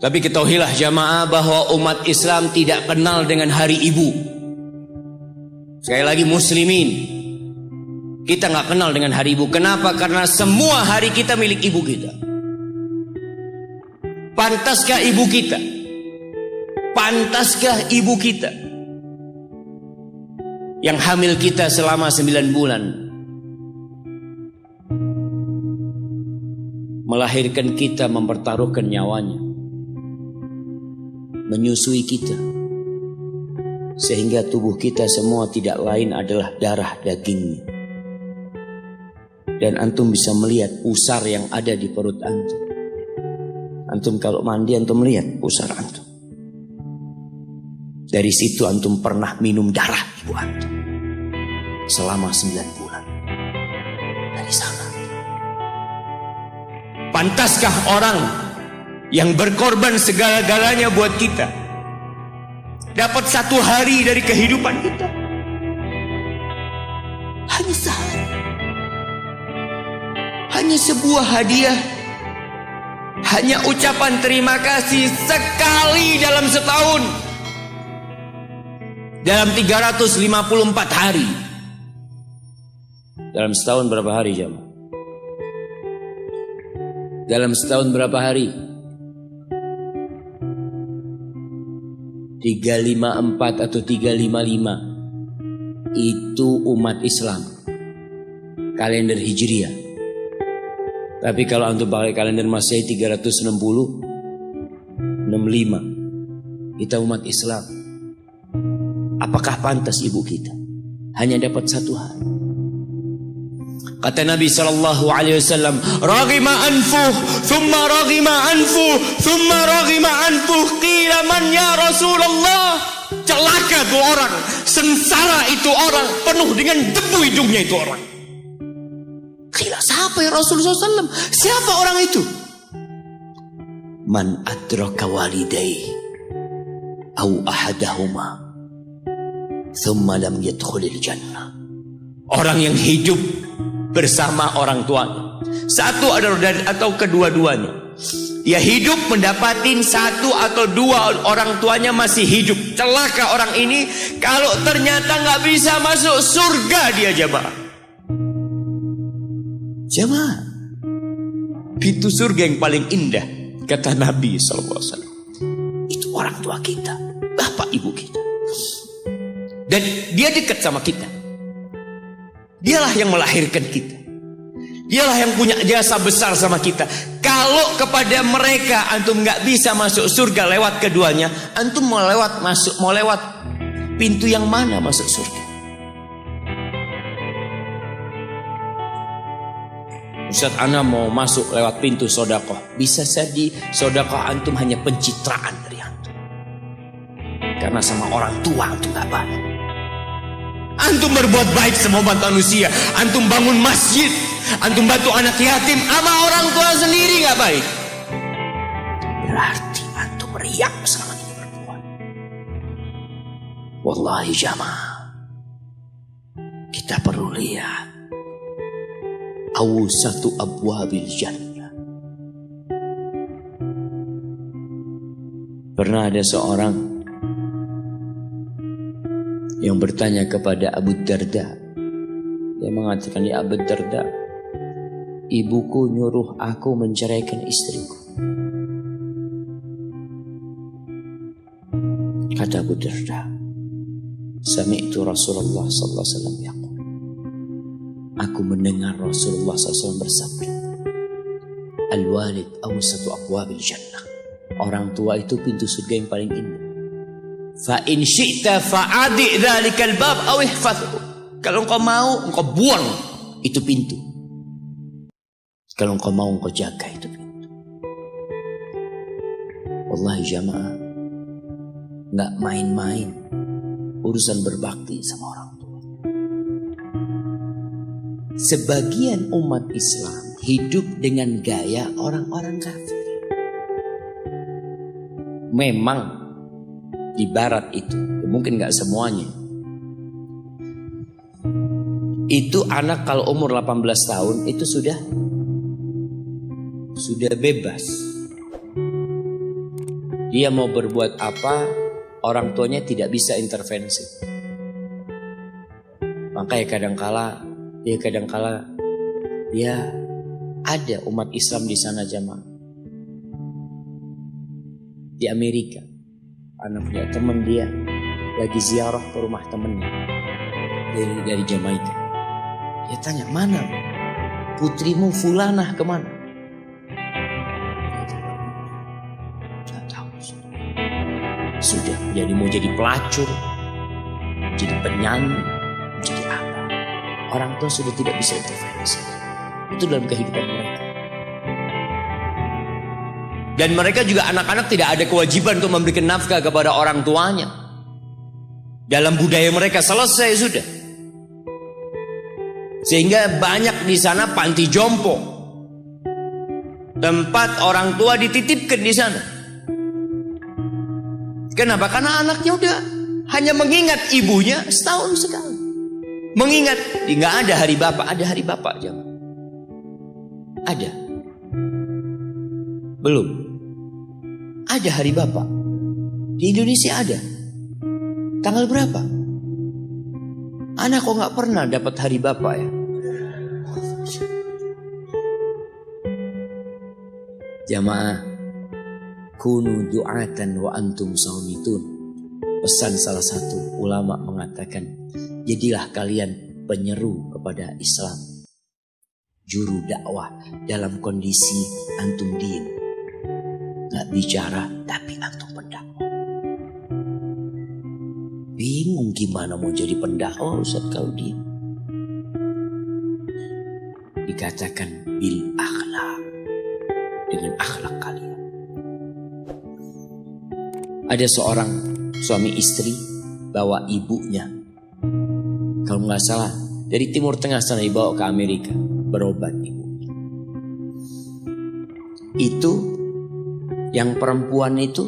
Tapi ketahuilah jamaah bahwa umat Islam tidak kenal dengan hari ibu. Sekali lagi muslimin, kita nggak kenal dengan hari ibu. Kenapa? Karena semua hari kita milik ibu kita. Pantaskah ibu kita? Pantaskah ibu kita yang hamil kita selama 9 bulan, melahirkan kita, mempertaruhkan nyawanya, menyusui kita, sehingga tubuh kita semua tidak lain adalah darah dagingnya. Dan antum bisa melihat pusar yang ada di perut antum. Antum kalau mandi antum melihat pusar antum. Dari situ antum pernah minum darah ibu antum selama 9 bulan. Dari sana. Pantaskah orang yang berkorban segala-galanya buat kita dapat 1 hari dari kehidupan kita? Hanya sehari. Hanya sebuah hadiah. Hanya ucapan terima kasih sekali dalam setahun. Dalam 354 hari. Dalam setahun berapa hari jemaah? Dalam setahun berapa hari? 354 atau 355. Itu umat Islam. Kalender Hijriah. Tapi kalau antum pakai kalender Masehi 360, 65. Kita umat Islam. Apakah pantas ibu kita hanya dapat 1 hari? Kata Nabi SAW, "Raghima anfuh, thumma raghima anfuh, thumma raghima anfuh, qila man ya Rasulullah." Celaka itu orang, sengsara itu orang, penuh dengan debu hidungnya itu orang. Qila, siapa ya Rasulullah SAW? Siapa orang itu? Man adraka walidayhi aw ahadahuma thumma lam yadkhulil jannah. Orang yang hidup bersama orang tuanya, satu atau kedua-duanya. Dia hidup mendapatin 1 atau 2 orang tuanya masih hidup. Celaka orang ini kalau ternyata nggak bisa masuk surga dia jemaah. Jemaah, pintu surga yang paling indah kata Nabi SAW itu orang tua kita, bapak ibu kita. Dan dia dekat sama kita. Dialah yang melahirkan kita. Dialah yang punya jasa besar sama kita. Kalau kepada mereka antum nggak bisa masuk surga lewat keduanya, antum mau lewat pintu yang mana masuk surga? Ustaz, ana mau masuk lewat pintu sodakoh. Bisa jadi sodakoh antum hanya pencitraan dari antum. Karena sama orang tua antum gak baik. Antum berbuat baik sama manusia. Antum bangun masjid. Antum bantu anak yatim. Sama orang tua sendiri gak baik. Berarti antum riak selama ini berbuat. Wallahi jamaah, kita perlu lihat awsatu abwabil jannah. Pernah ada seorang yang bertanya kepada Abu Darda. Dia mengatakan, ya Abu Darda, ibuku nyuruh aku menceraikan istriku. Kata Abu Darda, sami'tu Rasulullah sallallahu alaihi wasallam yaqul, aku mendengar Rasulullah SAW bersabda, al-walid awsatu abwabil jannah. Orang tua itu pintu surga yang paling indah. Fa in syi'ta fa'adi dzalikal bab aw ihfazhu. Kalau engkau mau, engkau buang itu pintu. Kalau engkau mau, engkau jaga itu pintu. Wallahi jamaah, enggak main-main urusan berbakti sama orang tua. Sebagian umat Islam hidup dengan gaya orang-orang kafir. Memang di barat itu, mungkin gak semuanya, itu anak kalau umur 18 tahun itu sudah bebas. Dia mau berbuat apa, orang tuanya tidak bisa intervensi. Makanya kadangkala dia ada umat Islam di sana jamaah. Di Amerika, anaknya teman dia lagi ziarah ke rumah temannya dari Jamaika. Dia tanya, mana putrimu Fulanah kemana? Tidak tahu. Sudah mau jadi pelacur, jadi penyanyi, jadi apa? Orang tua sudah tidak bisa intervensi. Itu dalam kehidupan mereka. Dan mereka juga anak-anak tidak ada kewajiban untuk memberikan nafkah kepada orang tuanya. Dalam budaya mereka selesai sudah. Sehingga banyak di sana panti jompo. Tempat orang tua dititipkan di sana. Kenapa? Karena anaknya udah hanya mengingat ibunya setahun sekali. Mengingat, nggak ada hari bapak, ada hari bapak jangan. Ada. Belum. Ada hari bapak. Di Indonesia ada. Tanggal berapa? Anak kok nggak pernah dapat hari bapak ya? Jamaah, kunu du'atan wa antum saumitun. Pesan salah satu ulama mengatakan, jadilah kalian penyeru kepada Islam, juru dakwah dalam kondisi antum diem, nggak bicara tapi antum pendakwah. Bingung gimana mau jadi pendakwah Ustaz kalau diem. Dikatakan bil akhlak, dengan akhlak kalian. Ada seorang suami istri bawa ibunya, kalau nggak salah dari Timur Tengah sana, dibawa ke Amerika berobat ibunya. Itu yang perempuan itu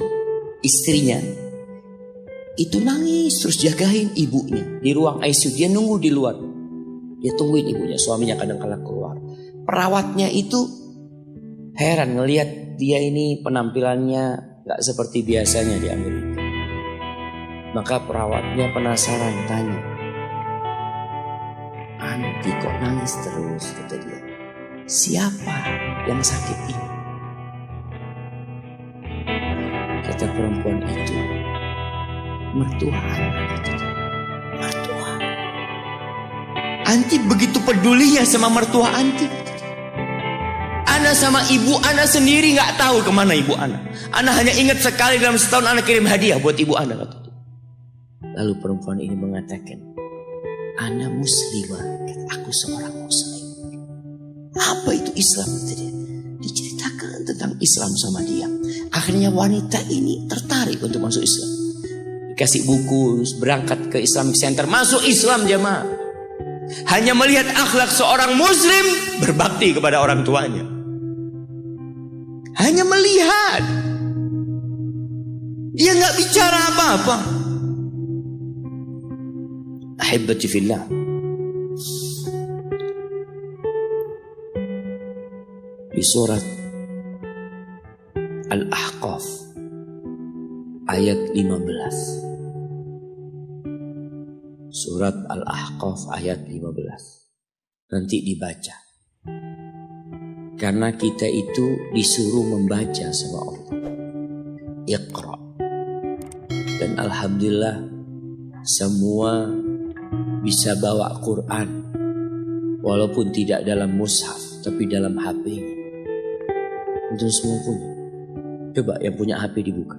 istrinya itu nangis terus jagain ibunya di ruang ICU. Dia nunggu di luar, dia tungguin ibunya. Suaminya kadang-kadang keluar. Perawatnya itu heran ngelihat dia ini penampilannya gak seperti biasanya di Amerika. Maka perawatnya penasaran, tanya, "Anti kok nangis terus?" kata dia. "Siapa yang sakit ini?" Kata perempuan itu, "Mertua anak." Mertua. Anti begitu pedulinya sama mertua anti. Ana sama ibu ana sendiri nggak tahu kemana ibu ana. Ana hanya ingat sekali dalam setahun ana kirim hadiah buat ibu ana. Lalu perempuan ini mengatakan, "Ana muslimah, aku seorang muslim." Apa itu Islam? Diceritakan tentang Islam sama dia. Akhirnya wanita ini tertarik untuk masuk Islam. Dikasih buku, berangkat ke Islamic Center, masuk Islam jamaah. Hanya melihat akhlak seorang muslim berbakti kepada orang tuanya. Hanya melihat. Dia nggak bicara apa-apa. Ahibati fillah. Di surat Al-Ahqaf ayat 15. Surat Al-Ahqaf ayat 15. Nanti dibaca. Karena kita itu disuruh membaca sama Allah. Iqra. Dan alhamdulillah semua bisa bawa Quran. Walaupun tidak dalam mushaf, tapi dalam HP-nya. Itu semua punya. Coba yang punya HP dibuka.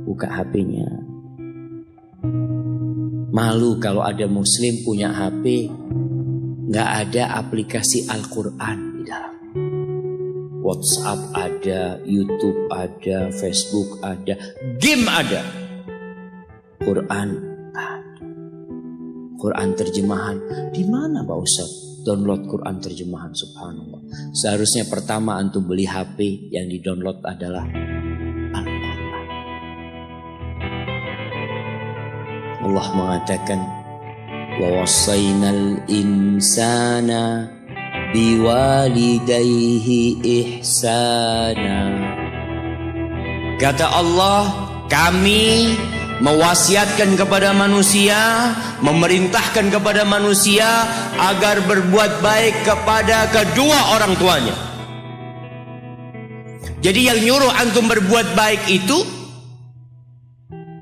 Buka HP-nya. Malu kalau ada muslim punya HP nggak ada aplikasi Al-Quran di dalam. WhatsApp ada, YouTube ada, Facebook ada, game ada, Quran ada. Quran terjemahan di mana Pak Ustaz? Download Quran terjemahan, subhanallah. Seharusnya pertama antum beli HP yang di download adalah Al-Quran. Allah mengatakan, wa wassaynal insana biwalidayhi ihsana. Kata Allah, kami mewasiatkan kepada manusia, memerintahkan kepada manusia agar berbuat baik kepada kedua orang tuanya. Jadi yang nyuruh antum berbuat baik itu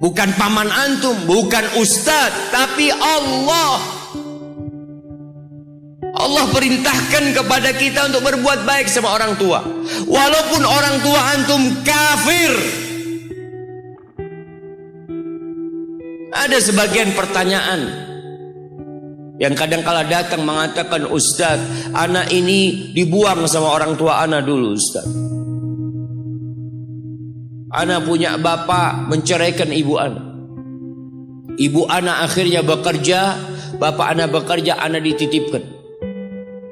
bukan paman antum, bukan ustadz, tapi Allah. Allah perintahkan kepada kita untuk berbuat baik sama orang tua, walaupun orang tua antum kafir. Ada sebagian pertanyaan yang kadang kala datang mengatakan, Ustadz, anak ini dibuang sama orang tua anak dulu, Ustadz. Anak punya bapak menceraikan ibu anak. Ibu anak akhirnya bekerja, bapak anak bekerja, anak dititipkan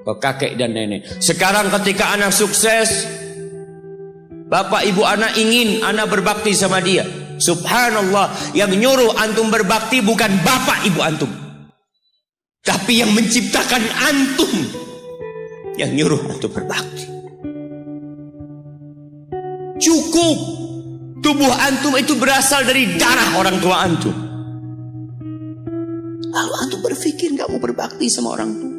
ke kakek dan nenek. Sekarang ketika anak sukses, bapak ibu anak ingin anak berbakti sama dia. Subhanallah, yang nyuruh antum berbakti bukan bapak ibu antum, tapi yang menciptakan antum yang nyuruh antum berbakti. Cukup tubuh antum itu berasal dari darah orang tua antum. Lalu antum berpikir gak mau berbakti sama orang tua.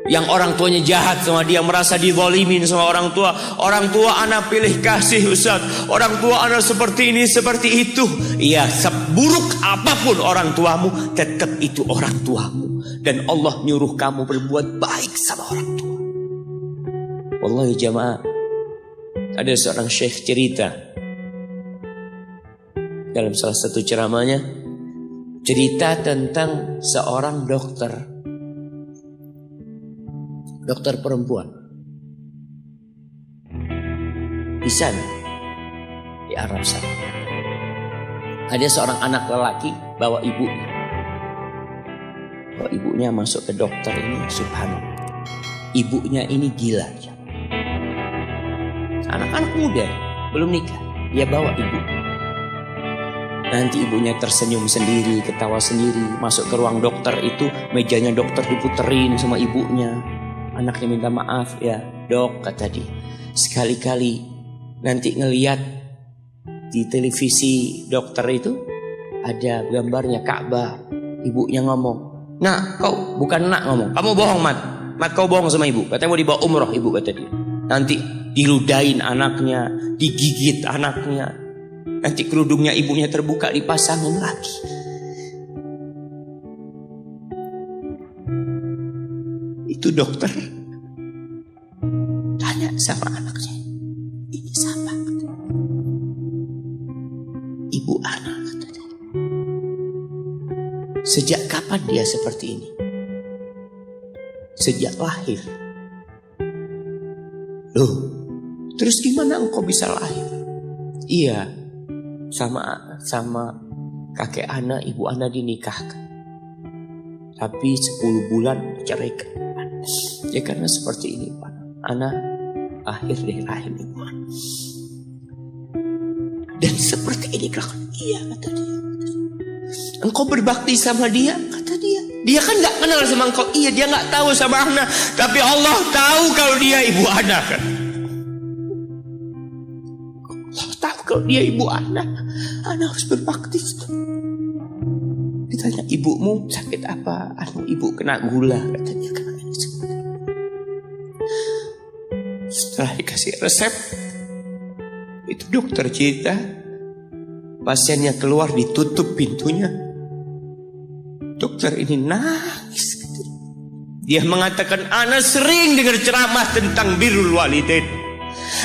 Yang orang tuanya jahat sama dia, merasa dizalimin sama orang tua. Orang tua anak pilih kasih, Ustaz. Orang tua anak seperti ini, seperti itu. Iya, seburuk apapun orang tuamu, tetap itu orang tuamu. Dan Allah nyuruh kamu berbuat baik sama orang tua. Wallahi jamaah, ada seorang syekh cerita dalam salah satu ceramahnya, cerita tentang seorang dokter perempuan di sana, di Arab sana. Ada seorang anak lelaki bawa ibunya masuk ke dokter ini. Subhanallah, ibunya ini gila. Anak-anak muda belum nikah, dia bawa ibu. Nanti ibunya tersenyum sendiri, ketawa sendiri. Masuk ke ruang dokter itu, mejanya dokter diputerin sama ibunya. Anaknya minta maaf, ya dok, kata dia, sekali-kali nanti ngeliat di televisi dokter itu ada gambarnya Ka'bah. Ibunya ngomong, nak, kau bukan nak ngomong, kamu bohong mat kau bohong sama ibu. Katanya mau dibawa umroh ibu, kata dia. Nanti diludahin anaknya, digigit anaknya, nanti kerudungnya ibunya terbuka, dipasangin lagi. Itu dokter tanya sama anaknya, ini siapa? Ibu anak, katanya. Sejak kapan dia seperti ini? Sejak lahir. Loh, terus gimana engkau bisa lahir? Iya, sama kakek anak, ibu anak dinikahkan, tapi 10 bulan diceraikan. Ya karena seperti ini Pak, anak lahir dari rahim ibu anak. Dan seperti ini kelakuan. Iya, kata dia. Engkau berbakti sama dia, kata dia. Dia kan gak kenal sama engkau. Iya, dia gak tahu sama anak, tapi Allah tahu kalau dia ibu anak kan. Allah tahu kalau dia ibu anak harus berbakti. Ditanya, ibumu sakit apa? Ibu kena gula, katanya. Setelah dikasih resep, itu dokter cerita, pasiennya keluar, ditutup pintunya. Dokter ini nangis. Dia mengatakan, ana sering dengar ceramah tentang birrul walidain.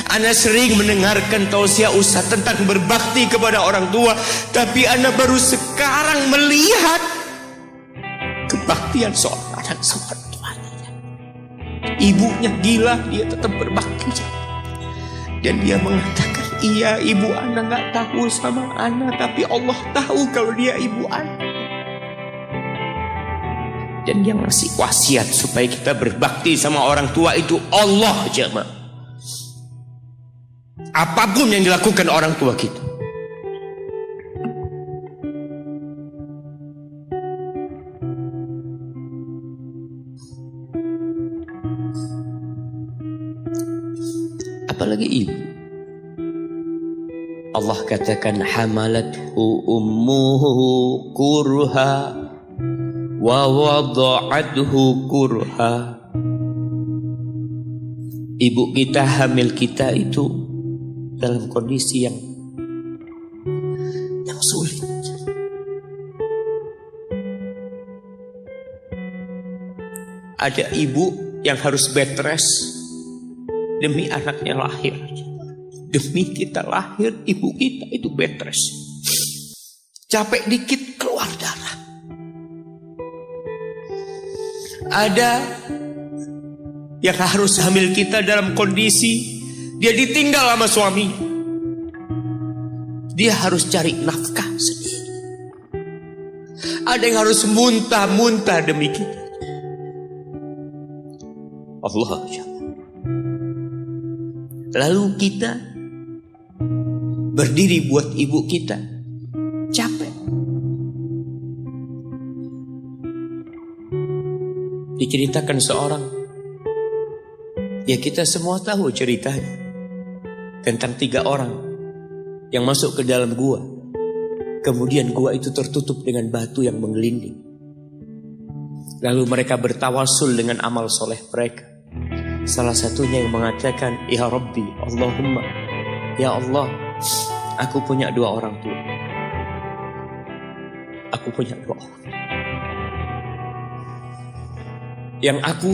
Ana sering mendengarkan tausiah ustaz tentang berbakti kepada orang tua, tapi ana baru sekarang melihat kebaktian seorang anak sama orang tuanya. Ibunya gila, dia tetap berbakti. Dan dia mengatakan, iya, ibu anak gak tahu sama anak, tapi Allah tahu kalau dia ibu anak. Dan yang ngasih wasiat supaya kita berbakti sama orang tua itu Allah, jemaah. Apapun yang dilakukan orang tua kita, apalagi ibu. Allah katakan hamalathu ummuhu kurha wa wada'athu kurha. Ibu kita, hamil kita itu dalam kondisi yang sulit. Ada ibu yang harus bed rest demi anaknya lahir. Demi kita lahir, ibu kita itu bed rest. Capek dikit keluar darah. Ada yang harus hamil kita dalam kondisi dia ditinggal sama suami. Dia harus cari nafkah sendiri. Ada yang harus muntah-muntah demi kita. Allah. Lalu kita berdiri buat ibu kita. Capek. Diceritakan seorang, ya kita semua tahu ceritanya, tentang 3 orang yang masuk ke dalam gua. Kemudian gua itu tertutup dengan batu yang menggelinding. Lalu mereka bertawasul dengan amal soleh mereka. Salah satunya yang mengatakan, ya Rabbi, Allahumma, ya Allah, aku punya 2 orang tua. Aku punya 2 orang. Yang aku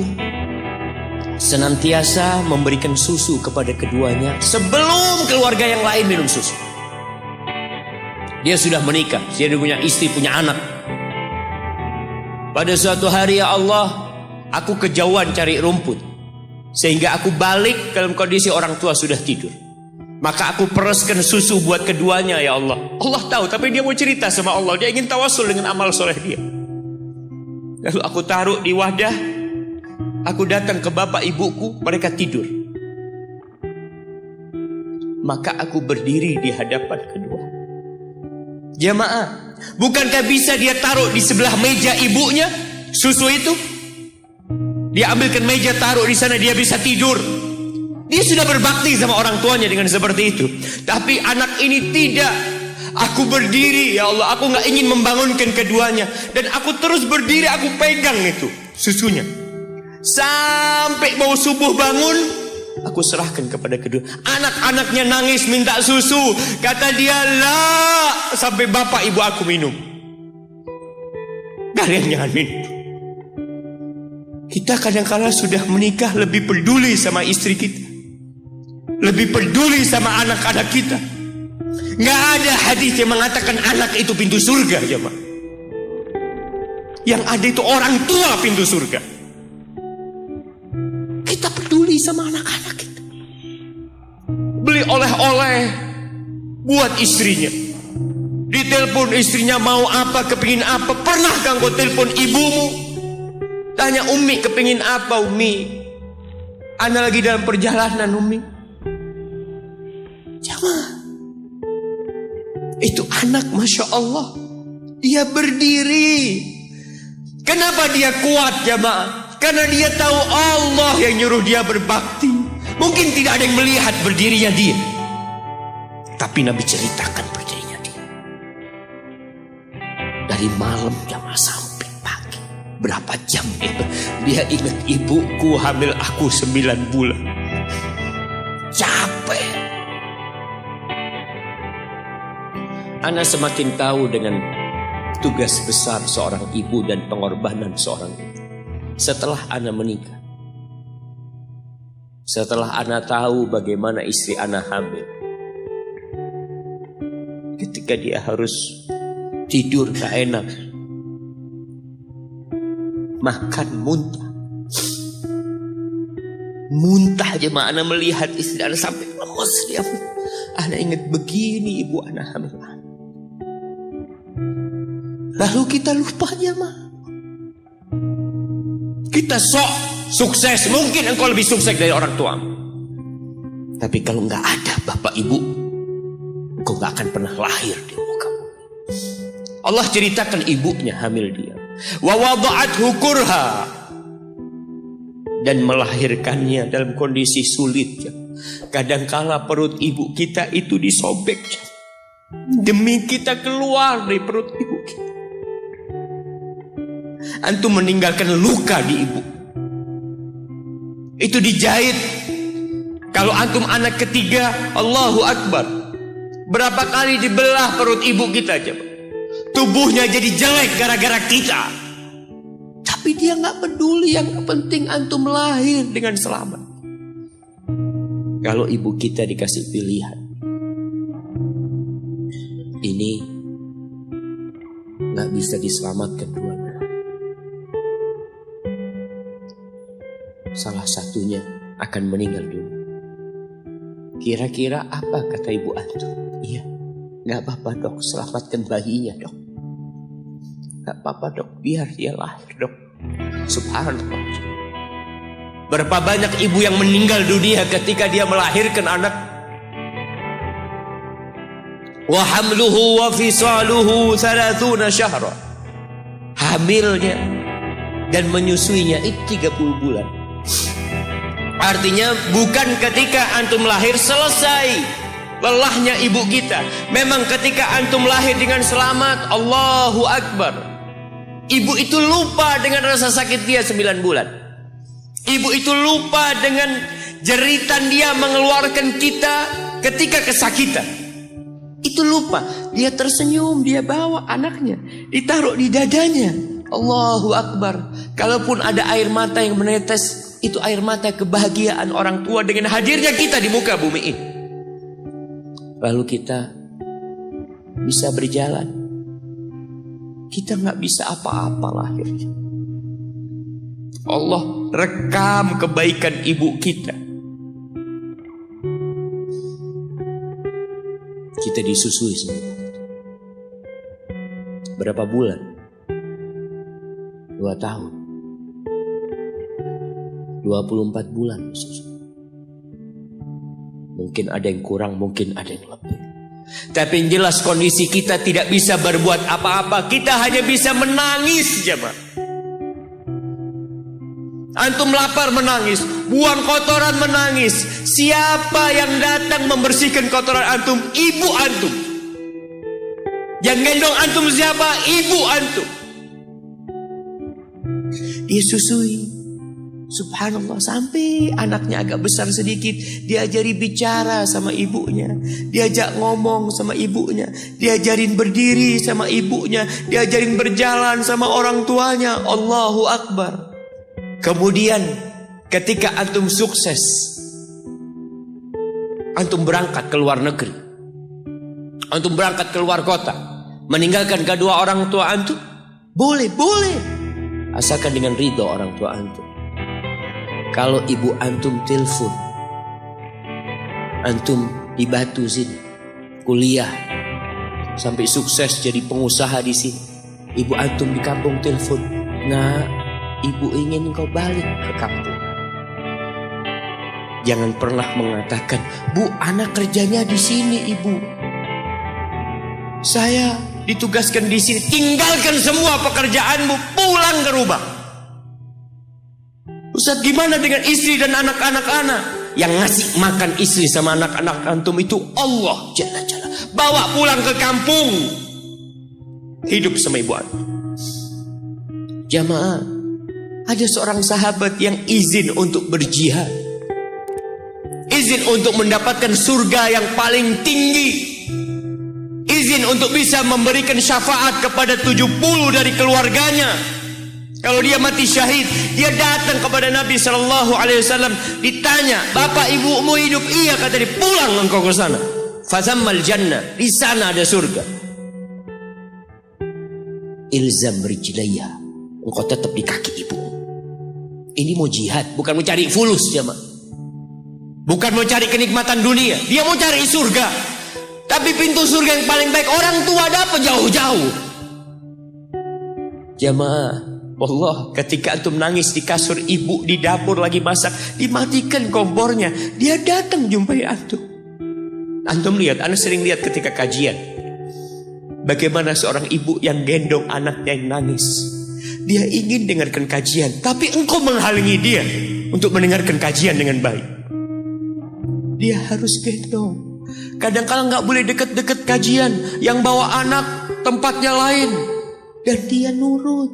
senantiasa memberikan susu kepada keduanya sebelum keluarga yang lain minum susu. Dia sudah menikah, dia punya istri, punya anak. Pada suatu hari, ya Allah, aku kejauhan cari rumput, sehingga aku balik dalam kondisi orang tua sudah tidur. Maka aku pereskan susu buat keduanya, ya Allah. Allah tahu, tapi dia mau cerita sama Allah. Dia ingin tawasul dengan amal soleh dia. Lalu aku taruh di wadah. Aku datang ke bapak ibuku, mereka tidur. Maka aku berdiri di hadapan kedua. Jamaah, bukankah bisa dia taruh di sebelah meja ibunya susu itu? Dia ambilkan meja, taruh di sana, dia bisa tidur. Dia sudah berbakti sama orang tuanya dengan seperti itu. Tapi anak ini tidak. Aku berdiri, ya Allah, aku gak ingin membangunkan keduanya. Dan aku terus berdiri, aku pegang itu susunya. Sampai mau subuh bangun, aku serahkan kepada kedua. Anak-anaknya nangis minta susu. Kata dia, lah, sampai bapak ibu aku minum. Kalian jangan minum. Kita kadang-kala sudah menikah lebih peduli sama istri kita, lebih peduli sama anak-anak kita. Gak ada hadis yang mengatakan anak itu pintu surga, jemaah. Yang ada itu orang tua pintu surga. Kita peduli sama anak-anak kita. Beli oleh-oleh buat istrinya. Ditelepon istrinya mau apa, kepingin apa. Pernah kan kau telepon ibumu? Tanya, Umi kepingin apa, Umi? Ana lagi dalam perjalanan, Umi. Jamaah, itu anak, Masya Allah, dia berdiri. Kenapa dia kuat, jamaah? Karena dia tahu Allah yang nyuruh dia berbakti. Mungkin tidak ada yang melihat berdirinya dia, tapi Nabi ceritakan berdirinya dia. Dari malam jamaah sampai pagi, berapa jam itu? Dia ingat, ibuku hamil aku 9 bulan. Capek. Ana semakin tahu dengan tugas besar seorang ibu dan pengorbanan seorang ibu. Setelah Ana menikah, setelah Ana tahu bagaimana istri Ana hamil, ketika dia harus tidur gak enak, makan muntah aja, Ana melihat istri Ana sampai lemas dia. Ana ingat, begini ibu Ana hamil. Lalu kita lupa, jemaah. Kita sok sukses. Mungkin engkau lebih sukses dari orang tua. Tapi kalau nggak ada bapak ibu, engkau nggak akan pernah lahir di muka bumi. Allah ceritakan ibunya hamil dia. Wa wada'athu kurha, dan melahirkannya dalam kondisi sulit. Kadangkala perut ibu kita itu disobek. demi kita keluar dari perut ibu kita. Antum meninggalkan luka di ibu. Itu dijahit. Kalau antum anak ketiga, Allahu Akbar, berapa kali dibelah perut ibu kita coba. Tubuhnya jadi jelek gara-gara kita. Tapi dia gak peduli, yang penting antum lahir dengan selamat. Kalau ibu kita dikasih pilihan, ini gak bisa diselamatkan dua-duanya, salah satunya akan meninggal dulu. Kira-kira apa kata ibu antum? Iya, gak apa-apa dok, selamatkan bayinya dok. Gak apa-apa dok, biar dia lahir dok. Subhanallah. Berapa banyak ibu yang meninggal dunia ketika dia melahirkan anak. Wa hamluhu wa fisaluhu 30 syahra. Hamilnya dan menyusuinya itu 30 bulan. Artinya bukan ketika antum lahir selesai lelahnya ibu kita. Memang ketika antum lahir dengan selamat, Allahu Akbar, ibu itu lupa dengan rasa sakit dia 9 bulan. Ibu itu lupa dengan jeritan dia mengeluarkan kita ketika kesakitan. Itu lupa. Dia tersenyum, dia bawa anaknya, ditaruh di dadanya. Allahu Akbar. Kalaupun ada air mata yang menetes, itu air mata kebahagiaan orang tua dengan hadirnya kita di muka bumi ini. Lalu kita bisa berjalan. Kita gak bisa apa-apa lahirnya. Allah rekam kebaikan ibu kita. Kita disusui semua. Berapa bulan? 2 tahun. 24 bulan disusui. Mungkin ada yang kurang, mungkin ada yang lebih. Tapi yang jelas kondisi kita tidak bisa berbuat apa-apa. Kita hanya bisa menangis, jemaah. Antum lapar menangis, buang kotoran menangis. Siapa yang datang membersihkan kotoran antum? Ibu antum. Yang gendong antum siapa? Ibu antum. Dia susui. Subhanallah, sampai anaknya agak besar sedikit, diajari bicara sama ibunya, diajak ngomong sama ibunya, diajarin berdiri sama ibunya, diajarin berjalan sama orang tuanya. Allahu Akbar. Kemudian ketika antum sukses, antum berangkat ke luar negeri, antum berangkat ke luar kota, meninggalkan kedua orang tua antum, boleh, asalkan dengan ridho orang tua antum. Kalau ibu antum telepon, antum di Batu sini kuliah sampai sukses jadi pengusaha di sini, ibu antum di kampung telepon, nah, ibu ingin kau balik ke kampung. Jangan pernah mengatakan, Bu, anak kerjanya di sini, ibu. Saya ditugaskan di sini. Tinggalkan semua pekerjaanmu, pulang ke rumah. Ustaz, gimana dengan istri dan anak-anak anak? Yang ngasih makan istri sama anak-anak antum itu Allah Jalla Jalla. Bawa pulang ke kampung. Hidup sama ibu antum. Jamaah, ada seorang sahabat yang izin untuk berjihad, izin untuk mendapatkan surga yang paling tinggi, izin untuk bisa memberikan syafaat kepada 70 dari keluarganya. Kalau dia mati syahid, dia datang kepada Nabi SAW, ditanya, bapak ibumu hidup? Iya, kata dia. Pulang engkau ke sana. Fazammal jannah, di sana ada surga. Ilzam rijlaiha, engkau tetap di kaki ibu. Ini mau jihad, bukan mau cari fulus, jemaah. Bukan mau cari kenikmatan dunia, dia mau cari surga. Tapi pintu surga yang paling baik orang tua dapat jauh-jauh. Jemaah, Allah, ketika antum nangis di kasur ibu, di dapur lagi masak, dimatikan kompornya, dia datang jumpai antum. Antum lihat, anda sering lihat ketika kajian, bagaimana seorang ibu yang gendong anaknya yang nangis. Dia ingin dengarkan kajian, tapi engkau menghalangi dia untuk mendengarkan kajian dengan baik. Dia harus gendong. Kadang-kadang nggak boleh deket-deket kajian. Yang bawa anak tempatnya lain. Dan dia nurut.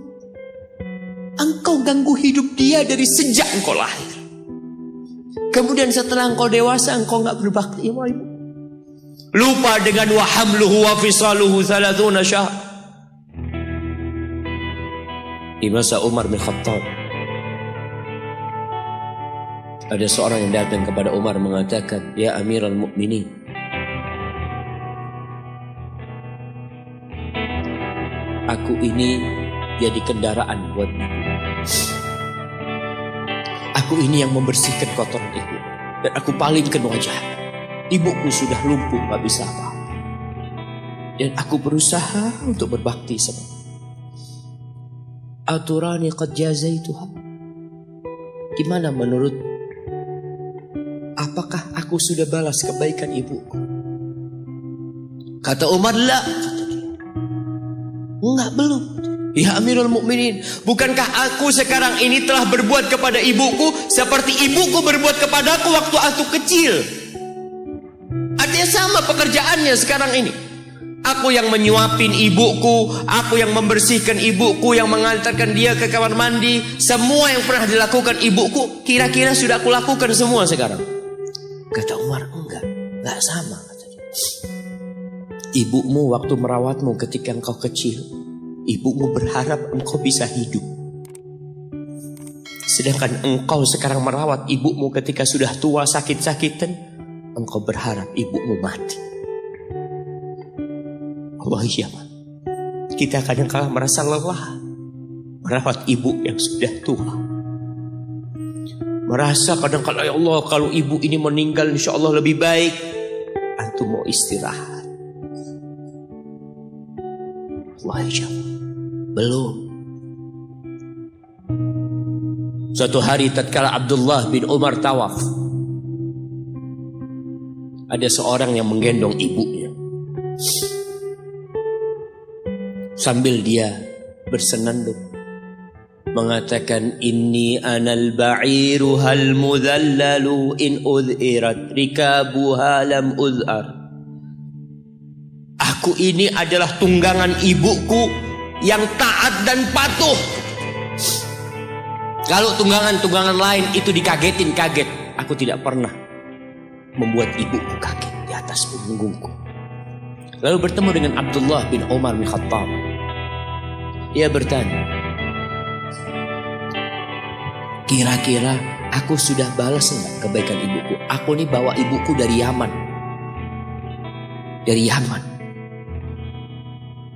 Engkau ganggu hidup dia dari sejak engkau lahir. Kemudian setelah engkau dewasa, engkau nggak berbakti sama ibu. Lupa dengan wa hamluhu wa fisaluhu 30 syahr. Di masa Umar bin Khattab, ada seorang yang datang kepada Umar mengatakan, "Ya Amirul Mukminin, aku ini jadi kendaraan buat ibu. Aku ini yang membersihkan kotoran ibu. Dan aku palingkan wajah. Ibuku sudah lumpuh, gak bisa apa-apa. Dan aku berusaha untuk berbakti sama ibu. Aturani qad jazaituha. Gimana menurut? Apakah aku sudah balas kebaikan ibuku?" Kata Umar, "La." Kata dia, "Enggak, belum. Ya Amirul Mukminin, bukankah aku sekarang ini telah berbuat kepada ibuku seperti ibuku berbuat kepadaku waktu aku kecil?" Artinya sama pekerjaannya sekarang ini. Aku yang menyuapin ibuku, aku yang membersihkan ibuku, yang mengantarkan dia ke kamar mandi. Semua yang pernah dilakukan ibuku, kira-kira sudah aku lakukan semua sekarang. Kata Umar, enggak sama. Kata dia. Ibumu waktu merawatmu ketika engkau kecil, ibumu berharap engkau bisa hidup. Sedangkan engkau sekarang merawat ibumu ketika sudah tua sakit-sakitan, engkau berharap ibumu mati. Allah, iya, kita kadang-kadang merasa lelah merawat ibu yang sudah tua. Merasa kadang-kadang, ya Allah, kalau ibu ini meninggal insya Allah lebih baik. Antum mau istirahat. Allah, iya, belum. Suatu hari tatkala Abdullah bin Umar tawaf, ada seorang yang menggendong ibunya. Sambil dia bersenandung mengatakan, "Inni anal ba'iru hal mudhallalu in udhirat rikabuha lam udhar." Aku ini adalah tunggangan ibuku yang taat dan patuh. Kalau tunggangan-tunggangan lain itu dikagetin, kaget. Aku tidak pernah membuat ibuku kaget di atas punggungku. Lalu bertemu dengan Abdullah bin Umar bin Khattab. Ia bertanya, "Kira-kira aku sudah balas enggak kebaikan ibuku? Aku ini bawa ibuku dari Yaman. Dari Yaman.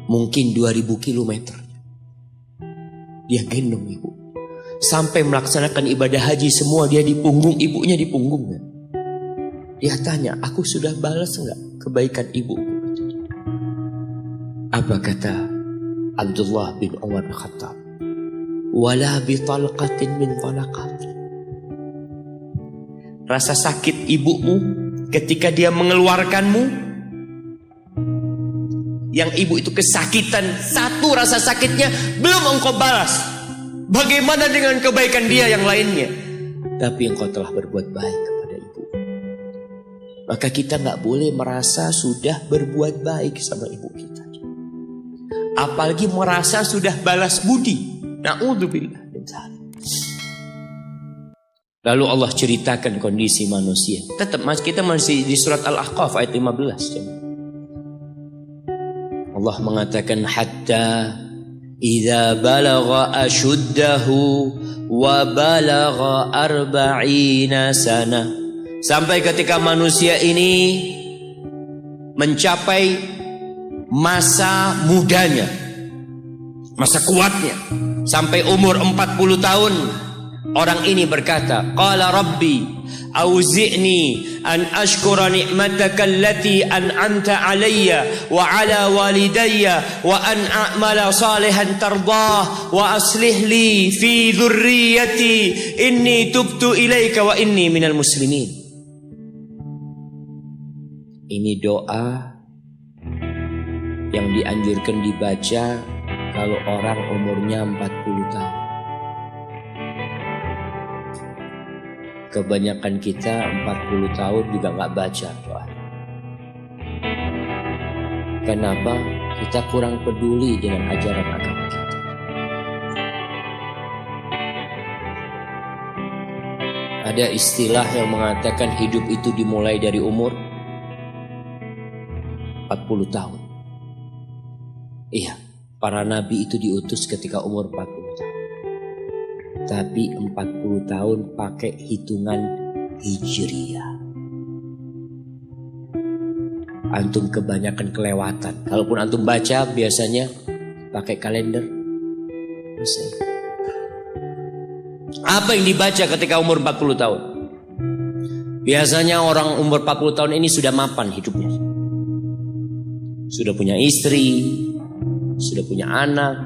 Mungkin 2000 kilometer. Dia gendong ibu. Sampai melaksanakan ibadah haji semua dia di punggung, ibunya di punggungnya. Dia tanya, aku sudah balas enggak kebaikan ibuku?" Apa kata Abdullah bin Umar bin Khattab? "Wala bitalqatin min talaqat." Rasa sakit ibumu ketika dia mengeluarkanmu, yang ibu itu kesakitan, satu rasa sakitnya belum engkau balas. Bagaimana dengan kebaikan dia yang lainnya? Tapi engkau telah berbuat baik kepada ibu. Maka kita gak boleh merasa sudah berbuat baik sama ibu kita. Apalagi merasa sudah balas budi. Na'udzubillah. Lalu Allah ceritakan kondisi manusia. Tetap kita masih di surat Al-Ahqaf ayat 15. Allah mengatakan, hatta idza balagha ashuddahu wa balagha 40 sana. Sampai ketika manusia ini mencapai masa mudanya, masa kuatnya, sampai umur 40 tahun, orang ini berkata, qala rabbi auzi'ni an ashkura ni'mataka allati an'amta alayya wa ala walidayya wa an a'mala salihan tardah wa aslih li fi dhurriyyati inni tubtu ilaika wa inni minal muslimin. Ini doa yang dianjurkan dibaca kalau orang umurnya 40 tahun. Kebanyakan kita 40 tahun juga gak baca doa. Kenapa kita kurang peduli dengan ajaran agama kita? Ada istilah yang mengatakan hidup itu dimulai dari umur 40 tahun. Iya, para nabi itu diutus ketika umur 40 tahun. Tapi 40 tahun pakai hitungan Hijriyah. Antum kebanyakan kelewatan. Kalaupun antum baca biasanya pakai kalender. Apa yang dibaca ketika umur 40 tahun? Biasanya orang umur 40 tahun ini sudah mapan hidupnya. Sudah punya istri, sudah punya anak,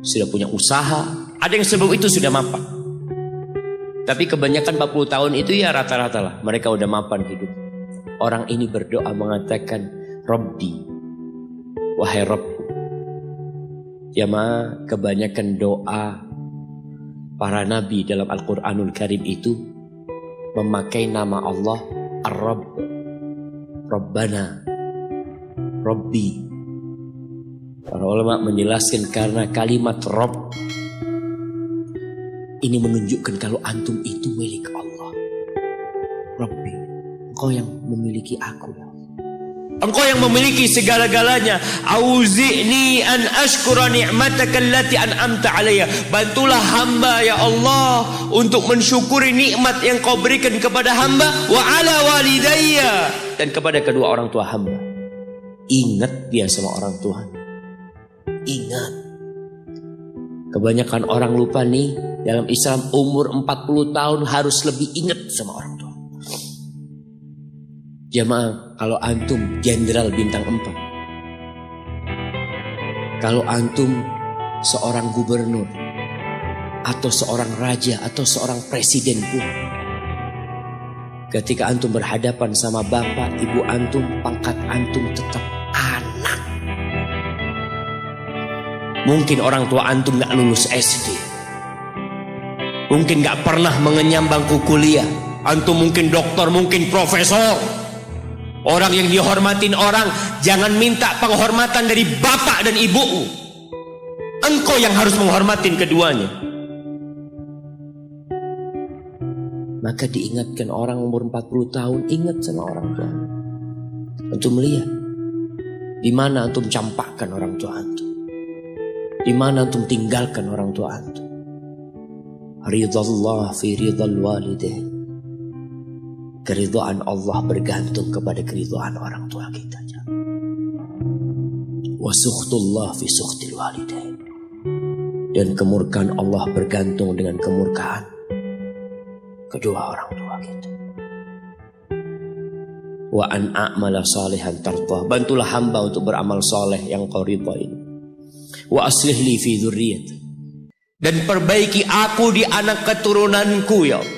sudah punya usaha. Ada yang sebab itu sudah mapan. Tapi kebanyakan 40 tahun itu ya rata-rata lah. Mereka udah mapan hidup. Orang ini berdoa mengatakan, Rabbi, wahai Rabbku. Jamaah, kebanyakan doa para nabi dalam Al-Quranul Karim itu memakai nama Allah Ar-Rabb, Rabbana, Rabbi. Para ulama menjelaskan karena kalimat Rabb ini menunjukkan kalau antum itu milik Allah. Rabbi, engkau yang memiliki aku ya. Engkau yang memiliki segala-galanya. Auzi'ni an ashkura ni'mataka allati an'amta alayya. Bantulah hamba ya Allah untuk mensyukuri nikmat yang kau berikan kepada hamba wa ala walidayya, dan kepada kedua orang tua hamba. Ingat dia sama orang tua. Ingat. Kebanyakan orang lupa nih, dalam Islam umur 40 tahun harus lebih ingat sama orang tua. Jamaah, kalau antum jenderal bintang 4, kalau antum seorang gubernur atau seorang raja atau seorang presiden pun, ketika antum berhadapan sama bapak ibu antum, pangkat antum tetap anak. Mungkin orang tua antum gak lulus SD, mungkin gak pernah mengenyam bangku kuliah. Antum mungkin dokter, mungkin profesor, orang yang dihormatin orang. Jangan minta penghormatan dari bapak dan ibumu. Engkau yang harus menghormatin keduanya. Maka diingatkan orang umur 40 tahun, ingat sama orang tua. Antum lihat di mana antum campakkan orang tua antum, di mana antum tinggalkan orang tua antum. Ridallah fi ridal walidain. Keridhaan Allah bergantung kepada keridhaan orang tua kita. Wa sukhtullah fi sukhtil walidain. Dan kemurkaan Allah bergantung dengan kemurkaan kedua orang tua kita. Wa an a'mala salihan tardah. Bantulah hamba untuk beramal saleh yang kau ridhain. Wa aslih li fi dzurriyyati. Dan perbaiki aku di anak keturunanku ya Allah.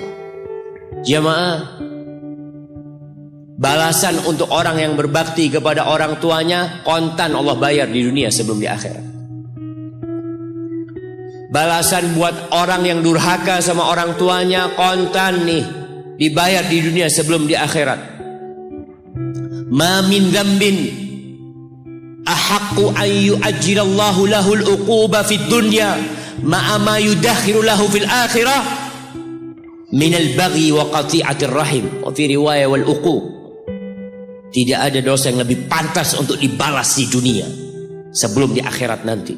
Jamaah, balasan untuk orang yang berbakti kepada orang tuanya kontan Allah bayar di dunia sebelum di akhirat. Balasan buat orang yang durhaka sama orang tuanya kontan nih, dibayar di dunia sebelum di akhirat. Ma min dzambin ahaqqu an yu'ajjilallahu lahul uquba fid dunya ma'a ma yudakhiru lahu fil akhirah minal baghi wa qati'atir rahim wa fi riwayah wal uquq. Tidak ada dosa yang lebih pantas untuk dibalas di dunia sebelum di akhirat nanti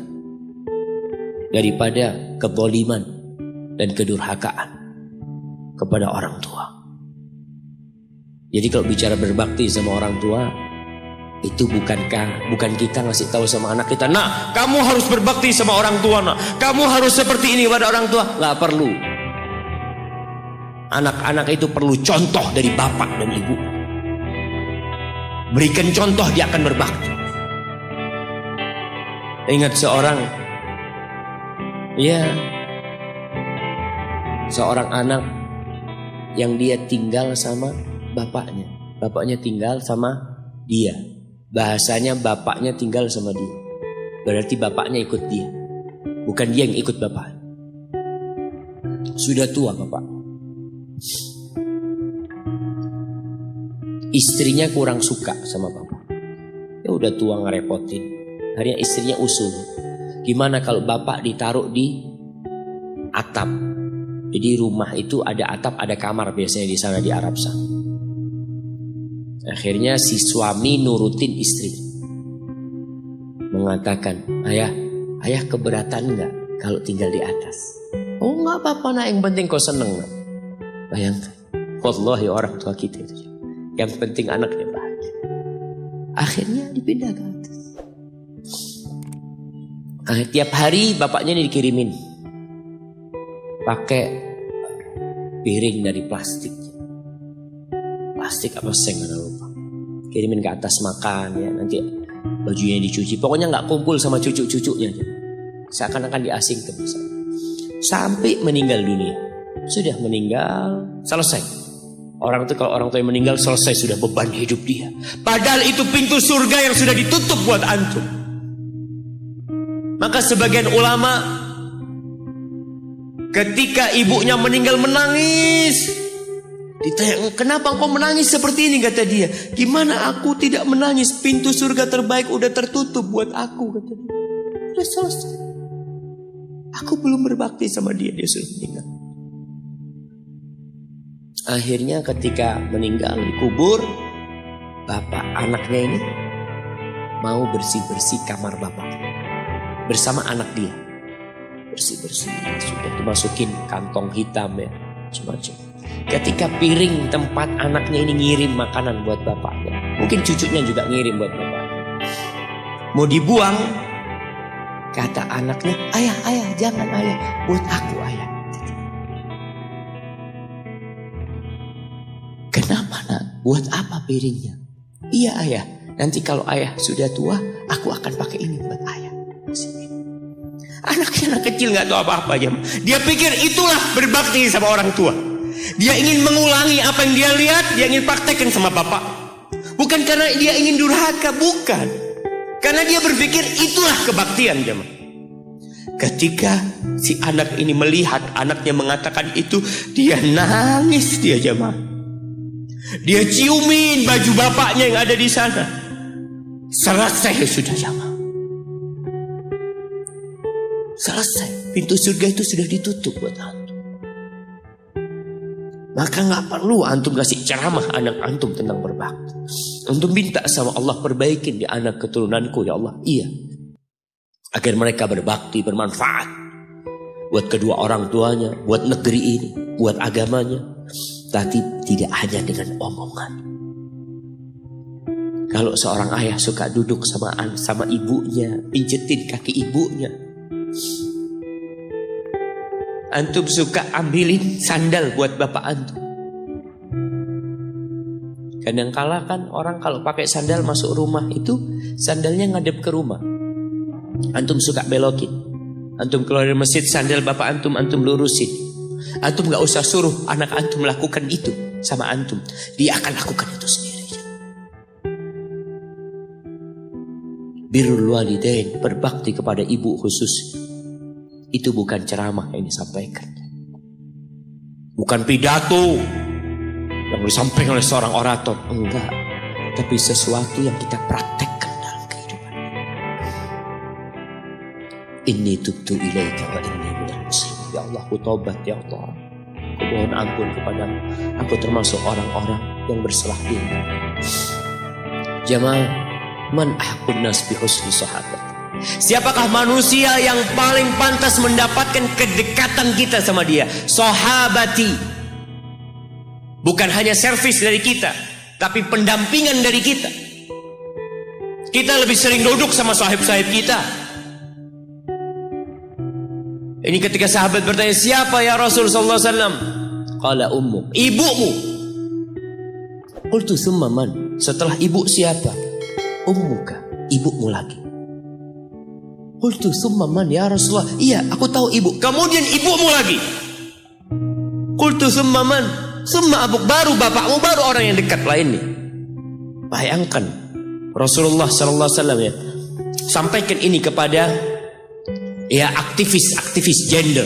daripada kezaliman dan kedurhakaan kepada orang tua. Jadi kalau bicara berbakti sama orang tua, itu bukan kita ngasih tahu sama anak kita, nah kamu harus berbakti sama orang tua, nah kamu harus seperti ini pada orang tua. Nggak perlu. Anak-anak itu perlu contoh dari bapak dan ibu. Berikan contoh, dia akan berbakti. Ingat seorang anak yang dia tinggal sama bapaknya. Bapaknya tinggal sama dia. Bahasanya bapaknya tinggal sama dia. Berarti bapaknya ikut dia, bukan dia yang ikut bapak. Sudah tua bapak. Istrinya kurang suka sama bapak. Ya udah, udah tua ngerepotin. Akhirnya istrinya usul, gimana kalau bapak ditaruh di atap? Jadi rumah itu ada atap, ada kamar biasanya di sana di Arab sana. Akhirnya si suami nurutin istri, mengatakan, ayah keberatan nggak kalau tinggal di atas? Oh nggak apa-apa nak, yang penting kau seneng. Bayangkan, wallahi orang tua kita itu, yang penting anaknya bahagia. Akhirnya dipindah ke atas. Tiap hari bapaknya ini dikirimin pakai piring dari plastik apa seng nggak lupa, kirimin ke atas makan ya, nanti bajunya dicuci, pokoknya nggak kumpul sama cucu-cucunya, seakan-akan diasingkan sampai meninggal dunia. Sudah meninggal, selesai. Orang itu kalau orang tua yang meninggal selesai, sudah beban hidup dia. Padahal itu pintu surga yang sudah ditutup buat antum. Maka sebagian ulama ketika ibunya meninggal menangis. Ditanya, kenapa engkau menangis seperti ini? Kata dia, gimana aku tidak menangis? Pintu surga terbaik udah tertutup buat aku, kata dia. Udah selesai. Aku belum berbakti sama dia sudah meninggal. Akhirnya ketika meninggal dikubur, bapak anaknya ini mau bersih-bersih kamar bapak bersama anak dia. Bersih-bersih, sudah dimasukin kantong hitam ya, macam-macam. Ketika piring tempat anaknya ini ngirim makanan buat bapaknya, mungkin cucunya juga ngirim buat bapaknya, mau dibuang, kata anaknya, ayah jangan ayah, buat aku ayah. Kenapa nak? Buat apa piringnya? Iya ayah, nanti kalau ayah sudah tua, aku akan pakai ini buat ayah. Anak kecil nggak tahu apa-apa aja. Dia pikir itulah berbakti sama orang tua. Dia ingin mengulangi apa yang dia lihat, dia ingin praktekkan sama bapak. Bukan karena dia ingin durhaka, bukan. Karena dia berpikir itulah kebaktian jemaah. Ketika si anak ini melihat anaknya mengatakan itu, dia nangis dia jemaah. Dia ciumin baju bapaknya yang ada di sana. Selesai sudah jemaah. Selesai, pintu surga itu sudah ditutup buat antum. Maka gak perlu antum kasih ceramah anak antum tentang berbakti. Antum minta sama Allah, perbaikin di anak keturunanku ya Allah. Iya, agar mereka berbakti, bermanfaat buat kedua orang tuanya, buat negeri ini, buat agamanya. Tapi tidak hanya dengan omongan. Kalau seorang ayah suka duduk sama ibunya, pijetin kaki ibunya, antum suka ambilin sandal buat bapak antum. Kadangkala kan orang kalau pakai sandal masuk rumah itu sandalnya ngadep ke rumah. Antum suka belokin. Antum keluar dari masjid, sandal bapak antum lurusin. Antum gak usah suruh anak antum lakukan itu sama antum. Dia akan lakukan itu sendiri. Birrul walidain, berbakti kepada ibu khusus. Itu bukan ceramah yang disampaikan. Bukan pidato yang disampaikan oleh seorang orator. Enggak. Tapi sesuatu yang kita praktekkan dalam kehidupan. Inni tubtu ilaika wa inni minal muslimin. Ya Allah, aku taubat ya Allah. Aku mohon ampun kepadamu. Aku termasuk orang-orang yang bersalah diri. Jamaah, man ahqun nas bi husni sahabat. Siapakah manusia yang paling pantas mendapatkan kedekatan kita sama dia? Sahabati. Bukan hanya servis dari kita, tapi pendampingan dari kita. Kita lebih sering duduk sama sahib-sahib kita. Ini ketika sahabat bertanya, siapa ya Rasul sallallahu alaihi wasallam? Qala ummuk, ibumu. Qultu thumma man? Setelah ibu siapa? Ummuka, ibumu lagi. Qultu thumma man ya Rasulullah? Iya, aku tahu ibu. Kemudian ibumu lagi. Qultu thumma man? Thumma abuk, baru bapakmu, baru orang yang dekat lainnya. Bayangkan Rasulullah sallallahu alaihi wasallam ya, sampaikan ini kepada ya aktivis gender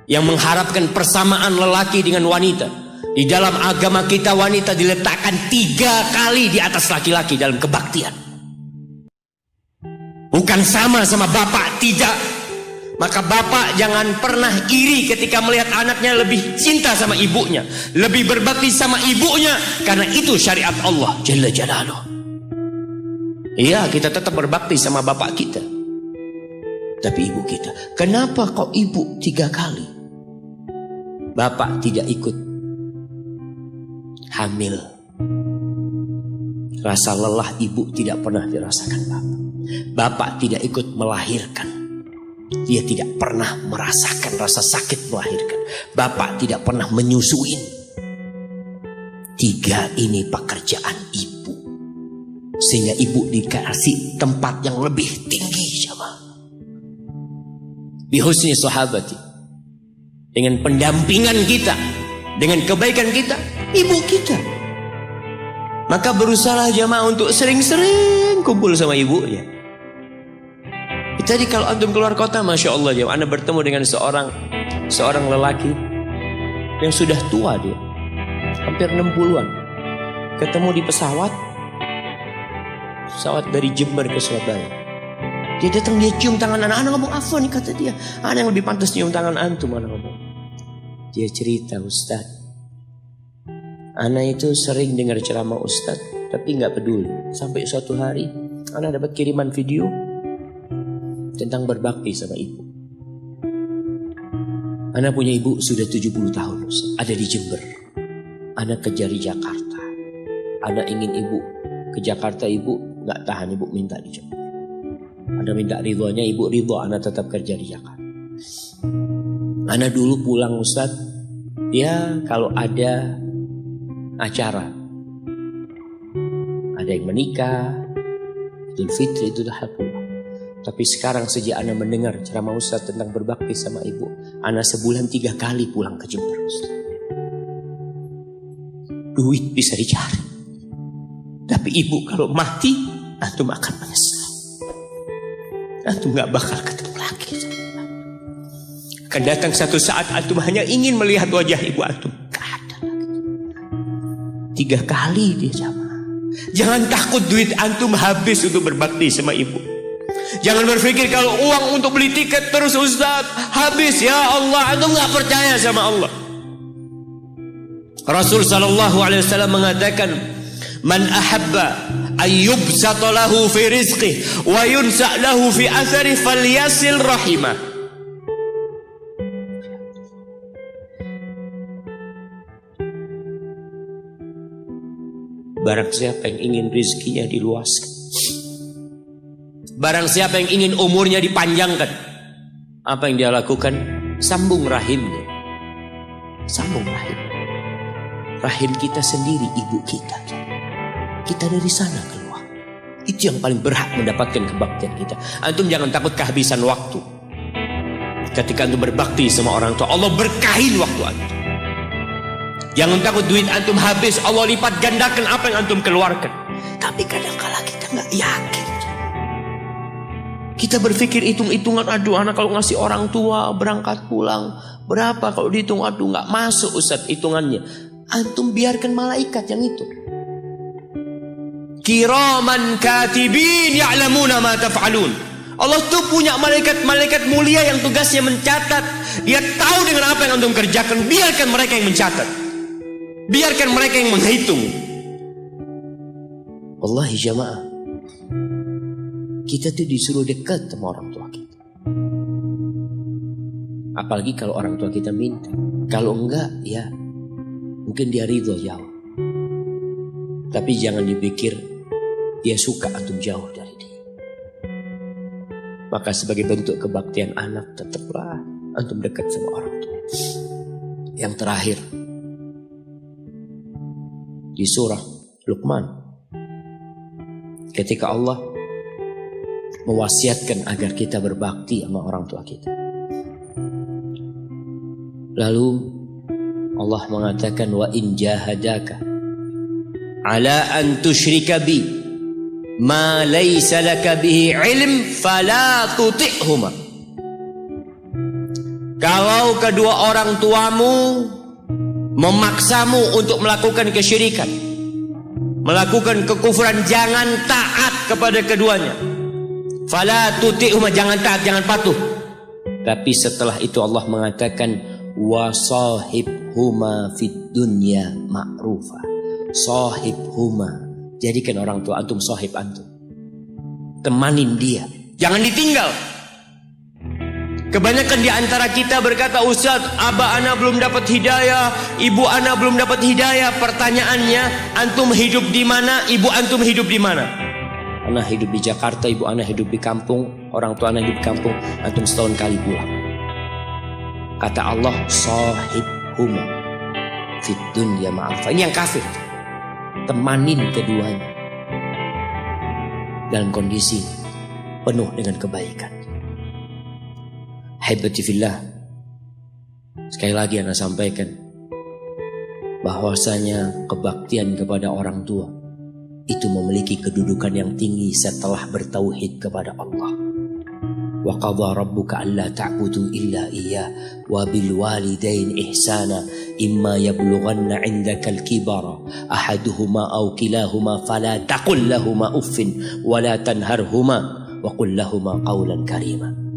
yang mengharapkan persamaan lelaki dengan wanita. Di dalam agama kita wanita diletakkan 3 kali di atas laki-laki dalam kebaktian. Bukan sama bapak, tidak. Maka bapak jangan pernah iri ketika melihat anaknya lebih cinta sama ibunya, lebih berbakti sama ibunya, karena itu syariat Allah Jalla Jalaluh. Iya, kita tetap berbakti sama bapak kita, tapi ibu kita, kenapa kok ibu 3 kali? Bapak tidak ikut hamil. Rasa lelah ibu tidak pernah dirasakan bapak. Bapak tidak ikut melahirkan. Dia tidak pernah merasakan rasa sakit melahirkan. Bapak tidak pernah menyusuin. 3 ini pekerjaan ibu, sehingga ibu dikasih tempat yang lebih tinggi. Jamaah, bihusni sahabati, dengan pendampingan kita, dengan kebaikan kita, ibu kita. Maka berusaha jamaah untuk sering-sering kumpul sama ibunya. Tadi kalau antum keluar kota, masya Allah jamaah, anda bertemu dengan seorang lelaki yang sudah tua, dia hampir 60-an, ketemu di pesawat dari Jember ke Surabaya. Dia datang, dia cium tangan anak ngomong, apa nih kata dia, anak yang lebih pantas cium tangan antum, anak ngomong. Dia cerita, Ustaz, anak itu sering dengar ceramah Ustaz, tapi nggak peduli. Sampai suatu hari anak dapat kiriman video tentang berbakti sama ibu. Anak punya ibu sudah 70 tahun, Ustaz, ada di Jember. Anak kejar di Jakarta. Anak ingin ibu ke Jakarta, ibu nggak tahan, ibu minta di Jember. Anak minta ridhonya, ibu ridho, anak tetap kerja di Jakarta. Anak dulu pulang, Ustaz, ya kalau ada acara, ada yang menikah, Idul Fitri, itu dah pulang. Tapi sekarang sejak anak mendengar ceramah Ustaz tentang berbakti sama ibu, anak sebulan 3 kali pulang ke Jember, Ustaz. Duit bisa dicari, tapi ibu kalau mati, antum akan menyesal. Antum gak bakal ketemu lagi. Akan datang satu saat antum hanya ingin melihat wajah ibu antum, gak ada lagi. 3 kali dia jamaah. Jangan takut duit antum habis untuk berbakti sama ibu. Jangan berpikir kalau uang untuk beli tiket terus Ustaz habis, ya Allah, antum gak percaya sama Allah. Rasul sallallahu alaihi wasallam mengatakan, man ahabba ayyubsata lahu fi rizqih wa yunsa lahu fi athari falyasil rahimah. Barang siapa yang ingin rizkinya diluaskan, barang siapa yang ingin umurnya dipanjangkan, apa yang dia lakukan? Sambung rahimnya. Sambung rahim. Rahim kita sendiri, ibu kita. Kita dari sana keluar. Itu yang paling berhak mendapatkan kebaktian kita. Antum jangan takut kehabisan waktu. Ketika antum berbakti sama orang tua, Allah berkahin waktu antum. Jangan takut duit antum habis, Allah lipat gandakan apa yang antum keluarkan. Tapi kadang-kala kita nggak yakin. Kita berpikir hitung-hitungan, aduh anak kalau ngasih orang tua berangkat pulang berapa, kalau dihitung aduh nggak masuk Ustaz hitungannya. Antum biarkan malaikat yang itu. Kiraman katibin ya'lamuna ma taf'alun. Allah tuh punya malaikat mulia yang tugasnya mencatat. Dia tahu dengan apa yang antum kerjakan. Biarkan mereka yang mencatat. Biarkan mereka yang menghitung. Wallahi jamaah, kita tuh disuruh dekat sama orang tua kita. Apalagi kalau orang tua kita minta. Kalau enggak, ya mungkin dia ridho jauh. Tapi jangan dipikir dia suka antum jauh dari dia. Maka sebagai bentuk kebaktian anak, tetaplah antum dekat sama orang tua. Yang terakhir, di surah Luqman, ketika Allah mewasiatkan agar kita berbakti sama orang tua kita, lalu Allah mengatakan, wa in jahadaka ala an tusyrika bi ma laysa laka bihi ilm fala tuti'huma. Kalau kedua orang tuamu memaksamu untuk melakukan kesyirikan, melakukan kekufuran, jangan taat kepada keduanya. Fala tuti'huma, jangan taat, jangan patuh. Tapi setelah itu Allah mengatakan wasahibhuma fid dunya ma'rufa. Sahibhuma, jadikan orang tua antum sahib antum. Temanin dia, Jangan ditinggal. Kebanyakan di antara kita berkata, Ustaz, abah ana belum dapat hidayah, ibu ana belum dapat hidayah. Pertanyaannya, antum hidup di mana, ibu antum hidup di mana? anak hidup di Jakarta, ibu anak hidup di kampung, orang tua anak hidup di kampung, antum setahun kali pulang. Kata Allah, sahibhuma fid dunya ma'rufa. Ini yang kafir. Temanin keduanya dalam kondisi penuh dengan kebaikan. Haibati fillah, sekali lagi anak sampaikan bahwasanya kebaktian kepada orang tua itu memiliki kedudukan yang tinggi setelah bertauhid kepada Allah. Wa qadha rabbuka alla ta'budu illa iyyah wa bil walidain ihsana imma yablughanna 'indaka al-kibara ahaduhuma aw kilahuma fala taqul lahumā uffin wa la tanharhumā wa qul lahumā qawlan karīmā.